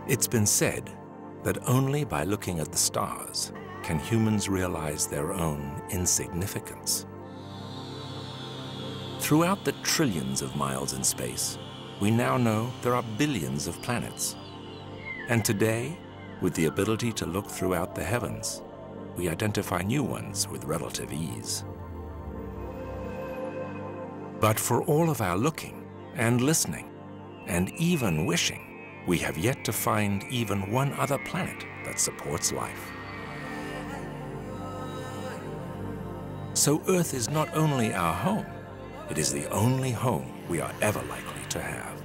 It's been said that only by looking at the stars can humans realize their own insignificance. Throughout the trillions of miles in space, we now know there are billions of planets. And today, with the ability to look throughout the heavens, we identify new ones with relative ease. But for all of our looking and listening and even wishing, we have yet to find even one other planet that supports life. So Earth is not only our home, it is the only home we are ever likely to have.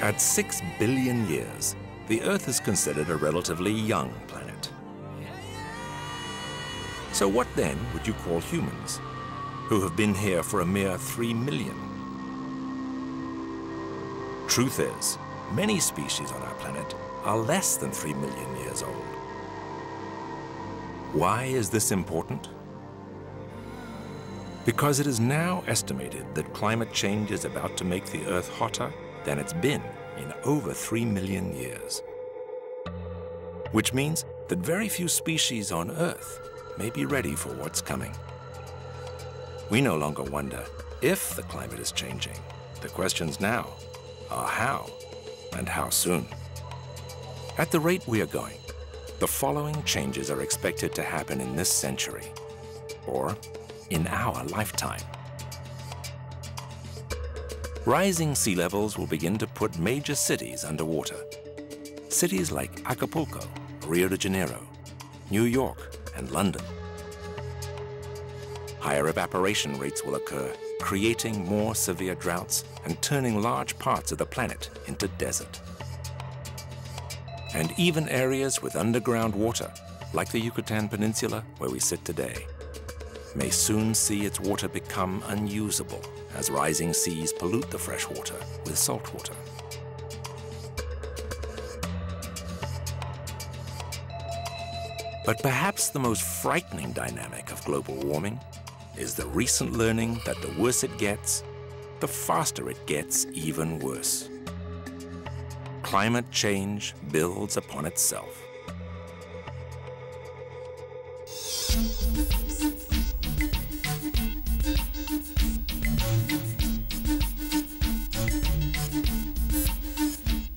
At 6 billion years, the Earth is considered a relatively young planet. So what then would you call humans, who have been here for a mere 3 million? Truth is, many species on our planet are less than 3 million years old. Why is this important? Because it is now estimated that climate change is about to make the Earth hotter than it's been in over 3 million years. Which means that very few species on Earth may be ready for what's coming. We no longer wonder if the climate is changing. The questions now are how, and how soon. At the rate we are going, the following changes are expected to happen in this century, or in our lifetime. Rising sea levels will begin to put major cities underwater. Cities like Acapulco, Rio de Janeiro, New York, and London. Higher evaporation rates will occur, creating more severe droughts and turning large parts of the planet into desert. And even areas with underground water, like the Yucatan Peninsula where we sit today, may soon see its water become unusable as rising seas pollute the fresh water with salt water. But perhaps the most frightening dynamic of global warming is the recent learning that the worse it gets, the faster it gets even worse. Climate change builds upon itself.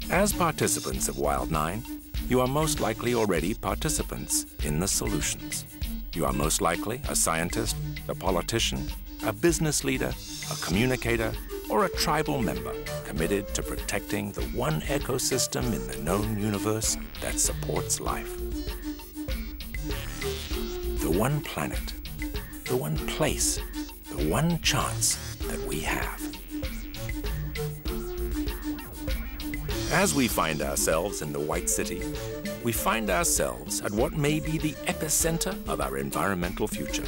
As participants of Wild 9, you are most likely already participants in the solutions. You are most likely a scientist, a politician, a business leader, a communicator, or a tribal member committed to protecting the one ecosystem in the known universe that supports life. The one planet, the one place, the one chance that we have. As we find ourselves in the White City, we find ourselves at what may be the epicenter of our environmental future.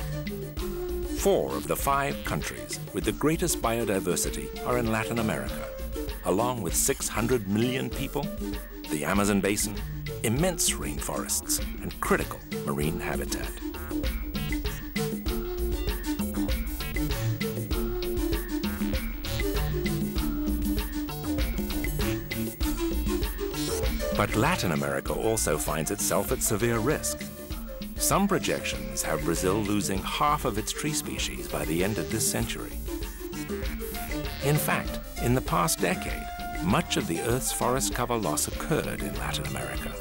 4 of the 5 countries with the greatest biodiversity are in Latin America, along with 600 million people, the Amazon basin, immense rainforests, and critical marine habitat. But Latin America also finds itself at severe risk. Some projections have Brazil losing half of its tree species by the end of this century. In fact, in the past decade, much of the Earth's forest cover loss occurred in Latin America.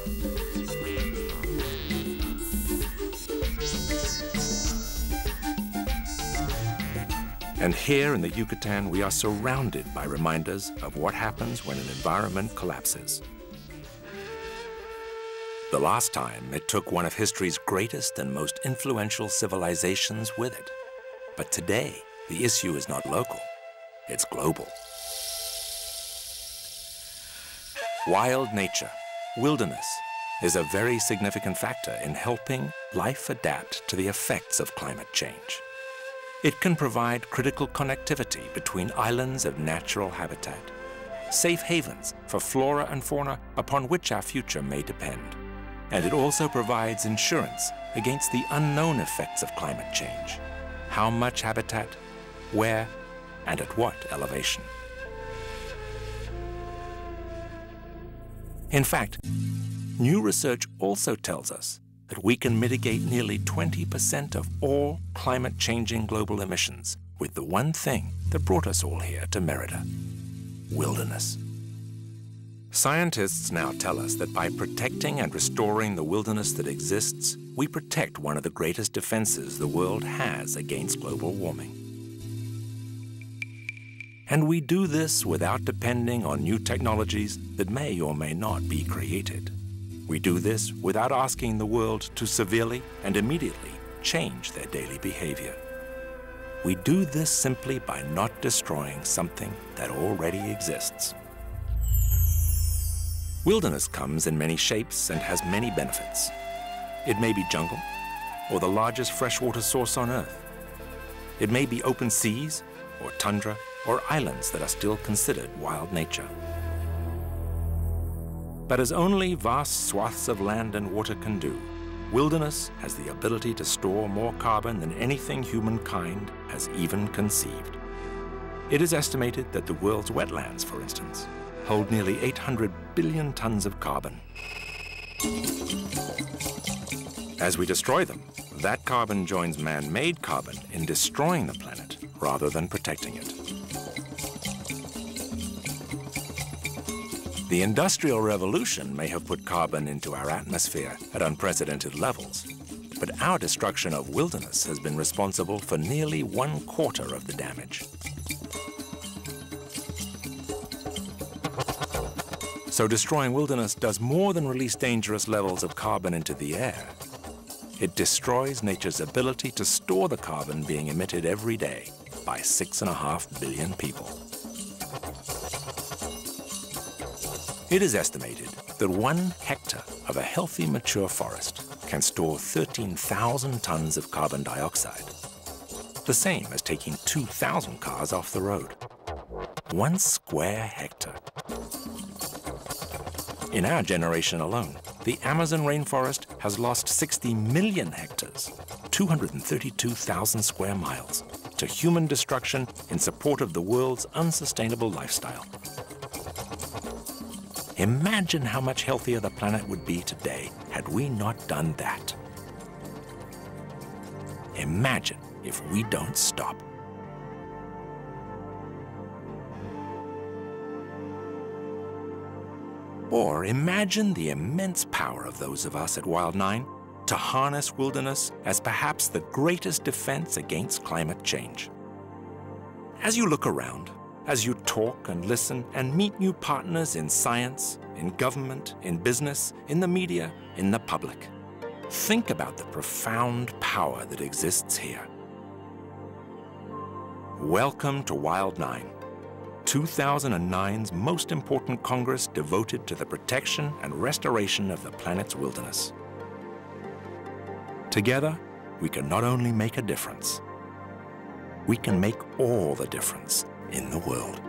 And here in the Yucatan, we are surrounded by reminders of what happens when an environment collapses. The last time, it took one of history's greatest and most influential civilizations with it. But today, the issue is not local, it's global. Wild nature, wilderness, is a very significant factor in helping life adapt to the effects of climate change. It can provide critical connectivity between islands of natural habitat, safe havens for flora and fauna upon which our future may depend. And it also provides insurance against the unknown effects of climate change. How much habitat, where, and at what elevation. In fact, new research also tells us that we can mitigate nearly 20% of all climate-changing global emissions with the one thing that brought us all here to Merida: wilderness. Scientists now tell us that by protecting and restoring the wilderness that exists, we protect one of the greatest defenses the world has against global warming. And we do this without depending on new technologies that may or may not be created. We do this without asking the world to severely and immediately change their daily behavior. We do this simply by not destroying something that already exists. Wilderness comes in many shapes and has many benefits. It may be jungle, or the largest freshwater source on Earth. It may be open seas, or tundra, or islands that are still considered wild nature. But as only vast swaths of land and water can do, wilderness has the ability to store more carbon than anything humankind has even conceived. It is estimated that the world's wetlands, for instance, hold nearly 800 billion tons of carbon. As we destroy them, that carbon joins man-made carbon in destroying the planet rather than protecting it. The Industrial Revolution may have put carbon into our atmosphere at unprecedented levels, but our destruction of wilderness has been responsible for nearly 1/4 of the damage. So destroying wilderness does more than release dangerous levels of carbon into the air. It destroys nature's ability to store the carbon being emitted every day by 6.5 billion people. It is estimated that 1 hectare of a healthy, mature forest can store 13,000 tons of carbon dioxide, the same as taking 2,000 cars off the road. 1 square hectare. In our generation alone, the Amazon rainforest has lost 60 million hectares, 232,000 square miles, to human destruction in support of the world's unsustainable lifestyle. Imagine how much healthier the planet would be today had we not done that. Imagine if we don't stop. Or imagine the immense power of those of us at Wild 9 to harness wilderness as perhaps the greatest defense against climate change. As you look around, as you talk and listen and meet new partners in science, in government, in business, in the media, in the public, think about the profound power that exists here. Welcome to Wild 9. 2009's most important Congress devoted to the protection and restoration of the planet's wilderness. Together, we can not only make a difference, we can make all the difference in the world.